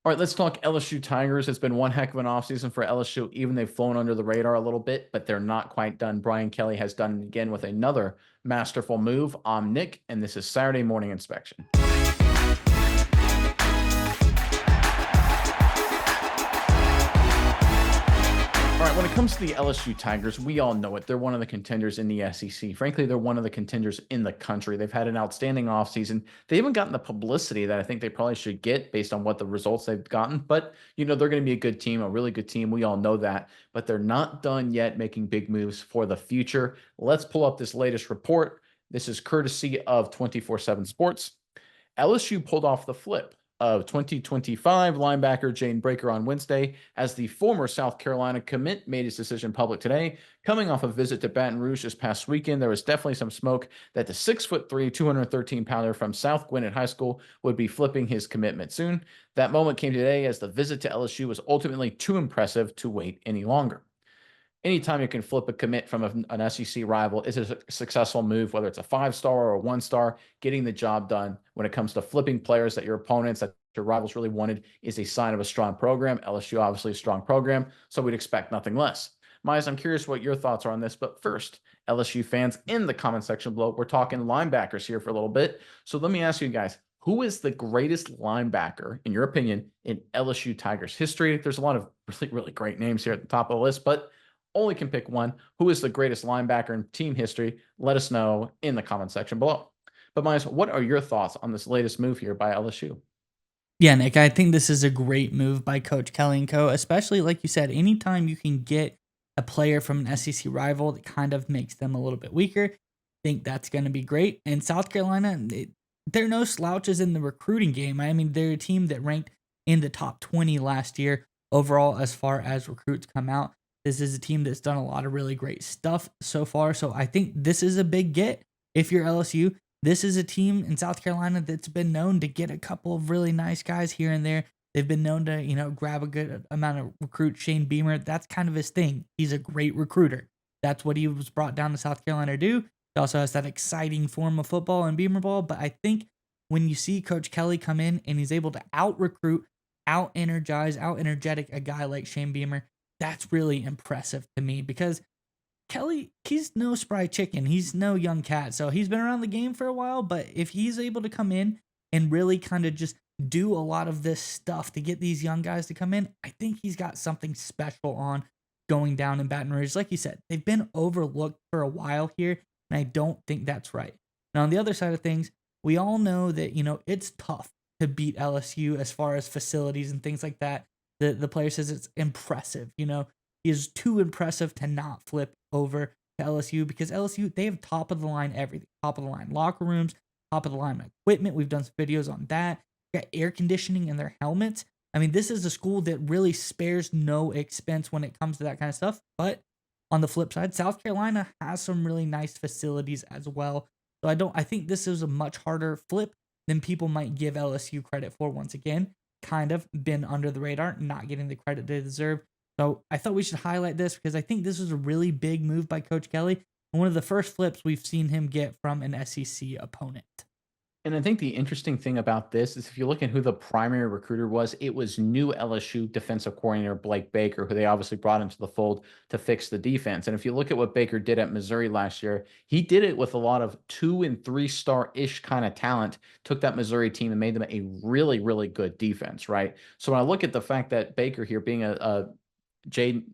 All right, let's talk LSU Tigers. It's been one heck of an offseason for LSU. Even they've flown under the radar a little bit, but they're not quite done. Brian Kelly has done it again with another masterful move. I'm Nick, and this is Saturday Morning Inspection. All right, when it comes to the LSU Tigers, we all know it. They're one of the contenders in the SEC. Frankly, they're one of the contenders in the country. They've had an outstanding offseason. They haven't gotten the publicity that I think they probably should get based on what the results they've gotten. But, they're going to be a good team, a really good team. We all know that. But they're not done yet making big moves for the future. Let's pull up this latest report. This is courtesy of 24/7 Sports. LSU pulled off the flip of 2025 linebacker Jane Breaker on Wednesday as the former South Carolina commit made his decision public today. Coming off a visit to Baton Rouge this past weekend, there was definitely some smoke that the 6'3", 213-pounder from South Gwinnett High School would be flipping his commitment soon. That moment came today as the visit to LSU was ultimately too impressive to wait any longer. Anytime you can flip a commit from an SEC rival is a successful move, whether it's a 5-star or a 1-star. Getting the job done when it comes to flipping players that your opponents, that your rivals really wanted, is a sign of a strong program. LSU, obviously a strong program, so we'd expect nothing less. Miles, I'm curious what your thoughts are on this, but first, LSU fans in the comment section below, we're talking linebackers here for a little bit. So let me ask you guys, who is the greatest linebacker, in your opinion, in LSU Tigers history? There's a lot of really, really great names here at the top of the list, but only can pick one. Who is the greatest linebacker in team history? Let us know in the comment section below. But Miles, what are your thoughts on this latest move here by LSU? Yeah, Nick, I think this is a great move by Coach Kelly and Co. Especially like you said, anytime you can get a player from an SEC rival that kind of makes them a little bit weaker, I think that's going to be great. And South Carolina, they're no slouches in the recruiting game. I mean, they're a team that ranked in the top 20 last year overall as far as recruits come out. This is a team that's done a lot of really great stuff so far. So I think this is a big get if you're LSU. This is a team in South Carolina that's been known to get a couple of really nice guys here and there. They've been known to, grab a good amount of recruits. Shane Beamer, that's kind of his thing. He's a great recruiter. That's what he was brought down to South Carolina to do. He also has that exciting form of football and Beamer ball. But I think when you see Coach Kelly come in and he's able to out recruit, out energize, out energetic a guy like Shane Beamer, that's really impressive to me because Kelly, he's no spry chicken. He's no young cat. So he's been around the game for a while, but if he's able to come in and really kind of just do a lot of this stuff to get these young guys to come in, I think he's got something special on going down in Baton Rouge. Like you said, they've been overlooked for a while here, and I don't think that's right. Now, on the other side of things, we all know that, it's tough to beat LSU as far as facilities and things like that. The player says it's impressive, he is too impressive to not flip over to LSU because LSU, they have top of the line everything. Top of the line locker rooms, top of the line equipment. We've done some videos on that. Got air conditioning in their helmets. I mean, this is a school that really spares no expense when it comes to that kind of stuff. But on the flip side, South Carolina has some really nice facilities as well. So I think this is a much harder flip than people might give LSU credit for. Once again, kind of been under the radar, not getting the credit they deserve. So I thought we should highlight this because I think this was a really big move by Coach Kelly and one of the first flips we've seen him get from an SEC opponent. And I think the interesting thing about this is if you look at who the primary recruiter was, it was new LSU defensive coordinator Blake Baker, who they obviously brought into the fold to fix the defense. And if you look at what Baker did at Missouri last year, he did it with a lot of 2- and 3-star-ish kind of talent, took that Missouri team and made them a really, really good defense, right? So when I look at the fact that Baker here being a Jaden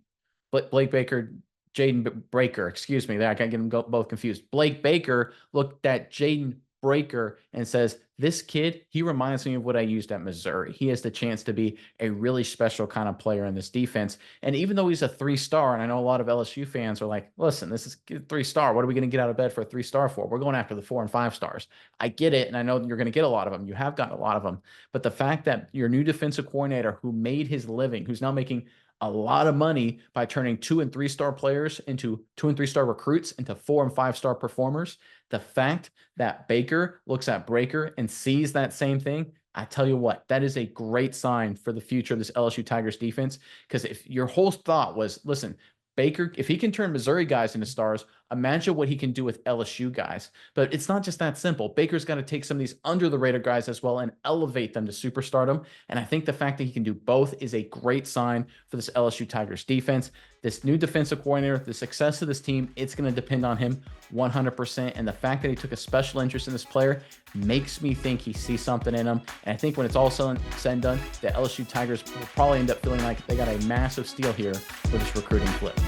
Blake Baker, Jaden Breaker, excuse me, there I can't get them both confused. Blake Baker looked at Jaden Breaker and says, "This kid, he reminds me of what I used at Missouri. He has the chance to be a really special kind of player in this defense." And even though he's a 3-star, and I know a lot of LSU fans are like, "Listen, this is 3-star. What are we going to get out of bed for a 3-star for? We're going after the 4 and 5 stars." I get it, and I know you're going to get a lot of them. You have gotten a lot of them, but the fact that your new defensive coordinator, who made his living, who's now making a lot of money by turning 2- and 3-star players into 2- and 3-star recruits into 4- and 5-star performers. The fact that Baker looks at Breaker and sees that same thing, I tell you what, that is a great sign for the future of this LSU Tigers defense. Because if your whole thought was, listen, Baker, if he can turn Missouri guys into stars, Imagine what he can do with LSU guys. But it's not just that simple. Baker's got to take some of these under the radar guys as well and elevate them to superstardom. And I think the fact that he can do both is a great sign for this LSU Tigers defense. This new defensive coordinator, the success of this team, it's going to depend on him 100%. And the fact that he took a special interest in this player makes me think he sees something in him. And I think when it's all said and done, the LSU Tigers will probably end up feeling like they got a massive steal here for this recruiting flip.